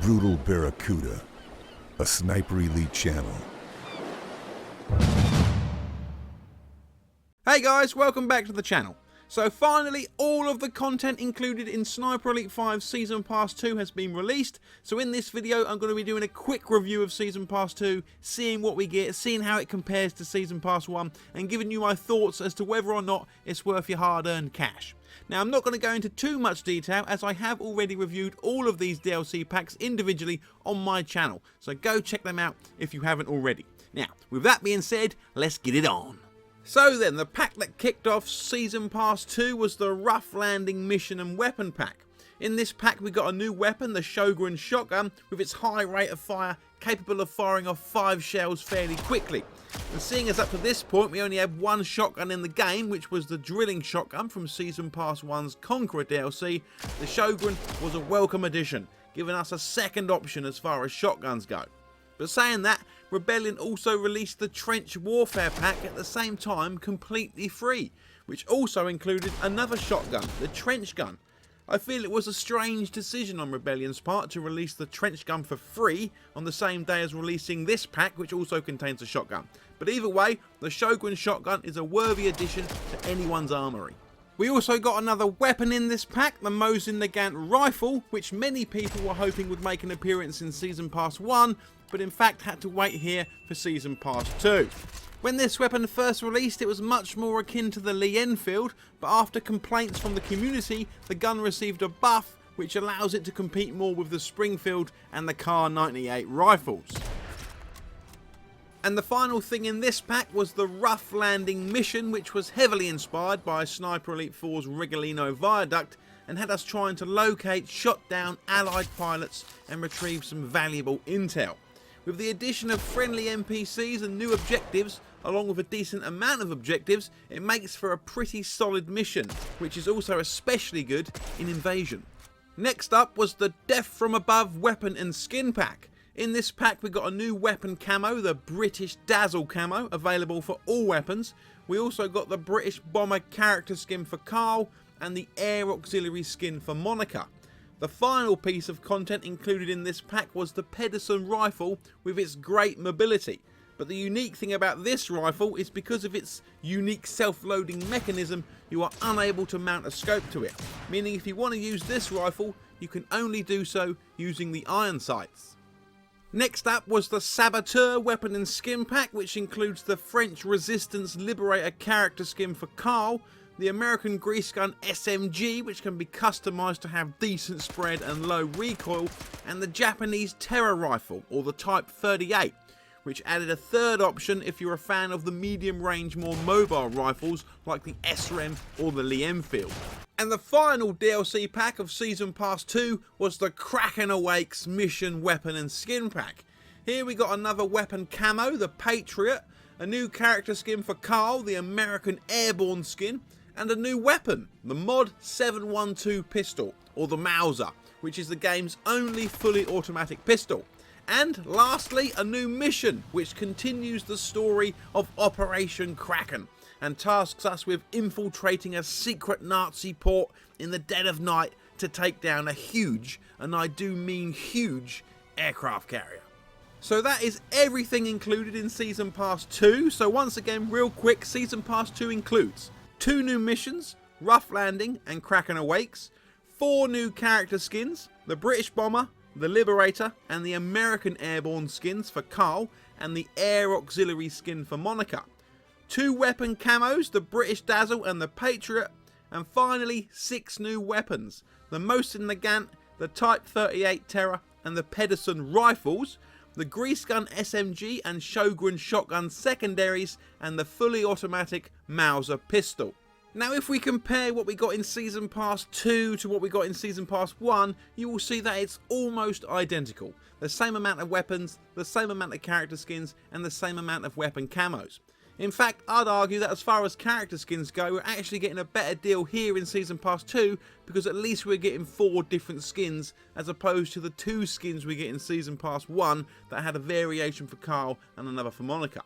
Brutal Barracuda, a Sniper Elite channel. Hey guys, welcome back to the channel. So finally, all of the content included in Sniper Elite 5 Season Pass 2 has been released. So in this video, I'm going to be doing a quick review of Season Pass 2, seeing what we get, seeing how it compares to Season Pass 1, and giving you my thoughts as to whether or not it's worth your hard-earned cash. Now, I'm not going to go into too much detail as I have already reviewed all of these DLC packs individually on my channel. So go check them out if you haven't already. Now, with that being said, let's get it on. So then, the pack that kicked off Season Pass 2 was the Rough Landing Mission and Weapon Pack. In this pack we got a new weapon, the Shogun Shotgun, with its high rate of fire, capable of firing off 5 shells fairly quickly. And seeing as up to this point we only had one shotgun in the game, which was the Drilling Shotgun from Season Pass 1's Conqueror DLC, the Shogun was a welcome addition, giving us a second option as far as shotguns go. But saying that, Rebellion also released the Trench Warfare Pack at the same time completely free, which also included another shotgun, the Trench Gun. I feel it was a strange decision on Rebellion's part to release the Trench Gun for free on the same day as releasing this pack, which also contains a shotgun. But either way, the Shogun Shotgun is a worthy addition to anyone's armoury. We also got another weapon in this pack, the Mosin Nagant Rifle, which many people were hoping would make an appearance in Season Pass 1, but in fact had to wait here for Season Pass 2. When this weapon first released, it was much more akin to the Lee Enfield, but after complaints from the community, the gun received a buff which allows it to compete more with the Springfield and the Kar 98 rifles. And the final thing in this pack was the Rough Landing Mission, which was heavily inspired by Sniper Elite 4's Rigolino Viaduct and had us trying to locate, shot down Allied pilots and retrieve some valuable intel. With the addition of friendly NPCs and new objectives, along with a decent amount of objectives, it makes for a pretty solid mission, which is also especially good in Invasion. Next up was the Death from Above Weapon and Skin Pack. In this pack we got a new weapon camo, the British Dazzle camo, available for all weapons. We also got the British Bomber character skin for Carl and the Air Auxiliary skin for Monica. The final piece of content included in this pack was the Pedersen rifle with its great mobility. But the unique thing about this rifle is because of its unique self-loading mechanism, you are unable to mount a scope to it. Meaning if you want to use this rifle, you can only do so using the iron sights. Next up was the Saboteur weapon and skin pack, which includes the French Resistance Liberator character skin for Carl, the American Grease Gun SMG, which can be customised to have decent spread and low recoil, and the Japanese Terror Rifle, or the Type 38, which added a third option if you're a fan of the medium range, more mobile rifles like the SRAM or the Lee Enfield. And the final DLC pack of Season Pass 2 was the Kraken Awake's Mission Weapon and Skin Pack. Here we got another weapon camo, the Patriot, a new character skin for Carl, the American Airborne skin, and a new weapon, the Mod 712 pistol, or the Mauser, which is the game's only fully automatic pistol. And lastly, a new mission, which continues the story of Operation Kraken, and tasks us with infiltrating a secret Nazi port in the dead of night to take down a huge, and I do mean huge, aircraft carrier. So that is everything included in Season Pass 2, so once again, real quick, Season Pass 2 includes 2 new missions, Rough Landing and Kraken Awakes, 4 new character skins, the British Bomber, the Liberator and the American Airborne skins for Carl and the Air Auxiliary skin for Monica, 2 weapon camos, the British Dazzle and the Patriot, and finally 6 new weapons, the Mosin Nagant, the Type 38 Terror and the Pedersen rifles, the Grease Gun SMG and Shogun Shotgun secondaries, and the fully automatic Mauser pistol. Now if we compare what we got in Season Pass 2 to what we got in Season Pass 1, you will see that it's almost identical. The same amount of weapons, the same amount of character skins, and the same amount of weapon camos. In fact, I'd argue that as far as character skins go, we're actually getting a better deal here in Season Pass 2, because at least we're getting 4 different skins, as opposed to the 2 skins we get in Season Pass 1 that had a variation for Carl and another for Monica.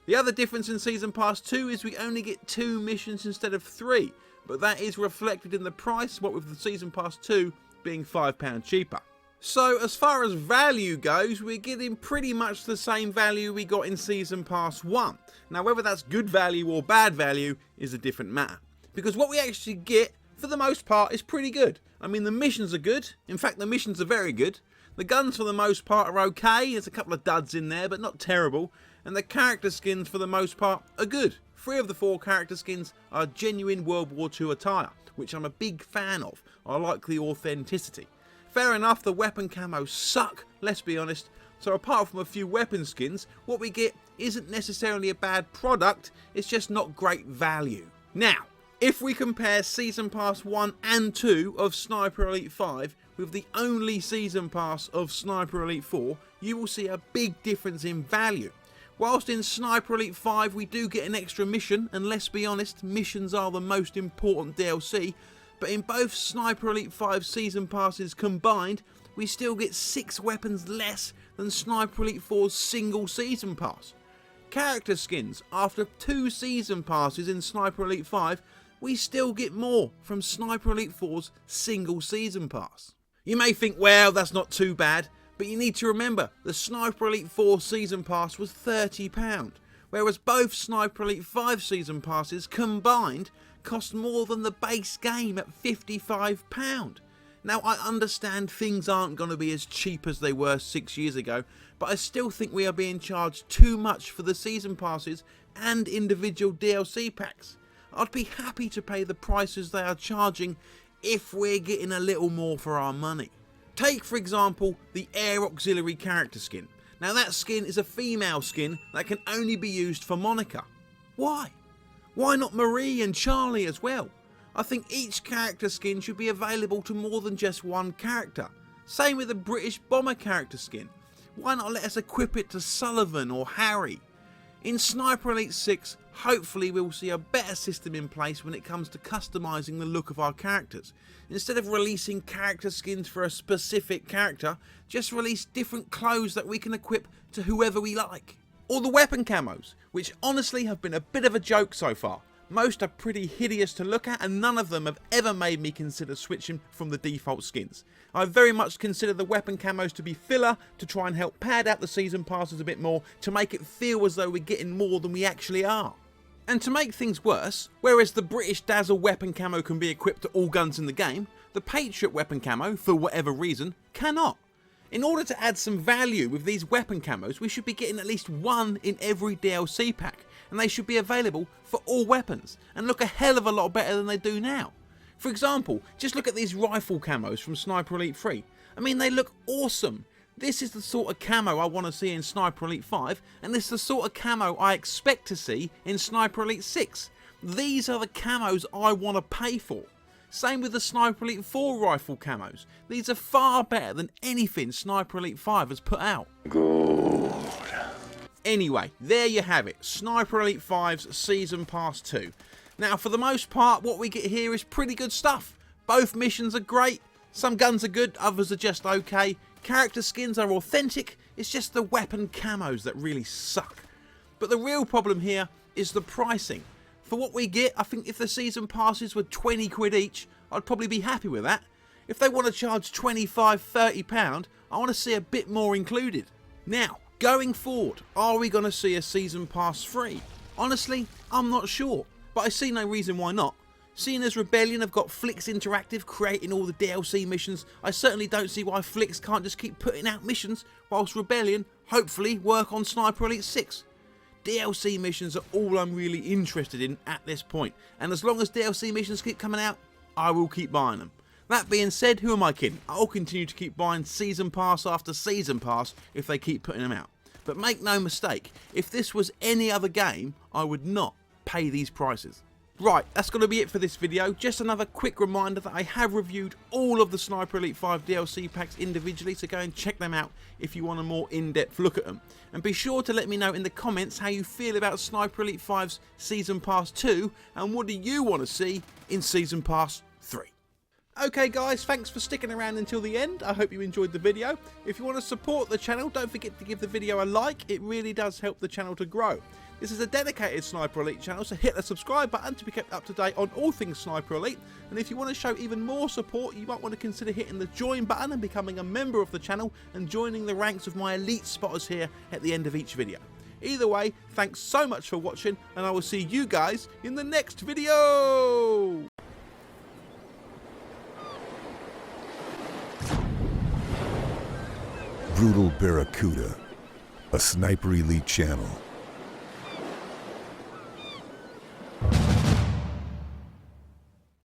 The other difference in Season Pass 2 is we only get 2 missions instead of 3, but that is reflected in the price, what with the Season Pass 2 being £5 cheaper. So as far as value goes, we're getting pretty much the same value we got in Season Pass 1. Now whether that's good value or bad value is a different matter, because what we actually get for the most part is pretty good. I mean, the missions are good. In fact, the missions are very good. The guns for the most part are okay. There's a couple of duds in there, but not terrible. And the character skins for the most part are good. 3 of the 4 character skins are genuine World War II attire, which I'm a big fan of. I like the authenticity. Fair enough, the weapon camos suck, let's be honest. So apart from a few weapon skins, what we get isn't necessarily a bad product, it's just not great value. Now, if we compare Season Pass 1 and 2 of Sniper Elite 5 with the only Season Pass of Sniper Elite 4, you will see a big difference in value. Whilst in Sniper Elite 5 we do get an extra mission, and let's be honest, missions are the most important DLC, but in both Sniper Elite 5 Season Passes combined, we still get 6 weapons less than Sniper Elite 4's single Season Pass. Character skins, after 2 Season Passes in Sniper Elite 5, we still get more from Sniper Elite 4's single Season Pass. You may think, well, that's not too bad, but you need to remember, the Sniper Elite 4 Season Pass was £30, whereas both Sniper Elite 5 Season Passes combined cost more than the base game at £55. Now I understand things aren't going to be as cheap as they were 6 years ago, but I still think we are being charged too much for the Season Passes and individual DLC packs. I'd be happy to pay the prices they are charging if we're getting a little more for our money. Take for example the Air Auxiliary character skin. Now that skin is a female skin that can only be used for Monica. Why? Why not Marie and Charlie as well? I think each character skin should be available to more than just one character. Same with the British Bomber character skin. Why not let us equip it to Sullivan or Harry? In Sniper Elite 6, hopefully we'll see a better system in place when it comes to customising the look of our characters. Instead of releasing character skins for a specific character, just release different clothes that we can equip to whoever we like. Or the weapon camos, which honestly have been a bit of a joke so far. Most are pretty hideous to look at and none of them have ever made me consider switching from the default skins. I very much consider the weapon camos to be filler to try and help pad out the season passes a bit more to make it feel as though we're getting more than we actually are. And to make things worse, whereas the British Dazzle weapon camo can be equipped to all guns in the game, the Patriot weapon camo, for whatever reason, cannot. In order to add some value with these weapon camos, we should be getting at least one in every DLC pack, and they should be available for all weapons, and look a hell of a lot better than they do now. For example, just look at these rifle camos from Sniper Elite 3. I mean, they look awesome. This is the sort of camo I want to see in Sniper Elite 5, and this is the sort of camo I expect to see in Sniper Elite 6. These are the camos I want to pay for. Same with the Sniper Elite 4 rifle camos. These are far better than anything Sniper Elite 5 has put out. Good. Anyway, there you have it. Sniper Elite 5's Season Pass 2. Now, for the most part, what we get here is pretty good stuff. Both missions are great. Some guns are good, others are just okay. Character skins are authentic. It's just the weapon camos that really suck. But the real problem here is the pricing. For what we get, I think if the season passes were 20 quid each, I'd probably be happy with that. If they want to charge £25, £30, I want to see a bit more included. Now, going forward, are we going to see a season pass free? Honestly, I'm not sure, but I see no reason why not. Seeing as Rebellion have got Flix Interactive creating all the DLC missions, I certainly don't see why Flix can't just keep putting out missions, whilst Rebellion, hopefully, work on Sniper Elite 6. DLC missions are all I'm really interested in at this point, and as long as DLC missions keep coming out, I will keep buying them. That being said, who am I kidding? I'll continue to keep buying Season Pass after Season Pass if they keep putting them out. But make no mistake, if this was any other game, I would not pay these prices. Right, that's going to be it for this video. Just another quick reminder that I have reviewed all of the Sniper Elite 5 DLC packs individually, so go and check them out if you want a more in-depth look at them. And be sure to let me know in the comments how you feel about Sniper Elite 5's Season Pass 2 and what do you want to see in Season Pass 3. Okay guys, thanks for sticking around until the end. I hope you enjoyed the video. If you want to support the channel, don't forget to give the video a like. It really does help the channel to grow. This is a dedicated Sniper Elite channel, so hit the subscribe button to be kept up to date on all things Sniper Elite. And if you want to show even more support, you might want to consider hitting the join button and becoming a member of the channel and joining the ranks of my elite spotters here at the end of each video. Either way, thanks so much for watching, and I will see you guys in the next video! Brutal Barracuda, a Sniper Elite channel.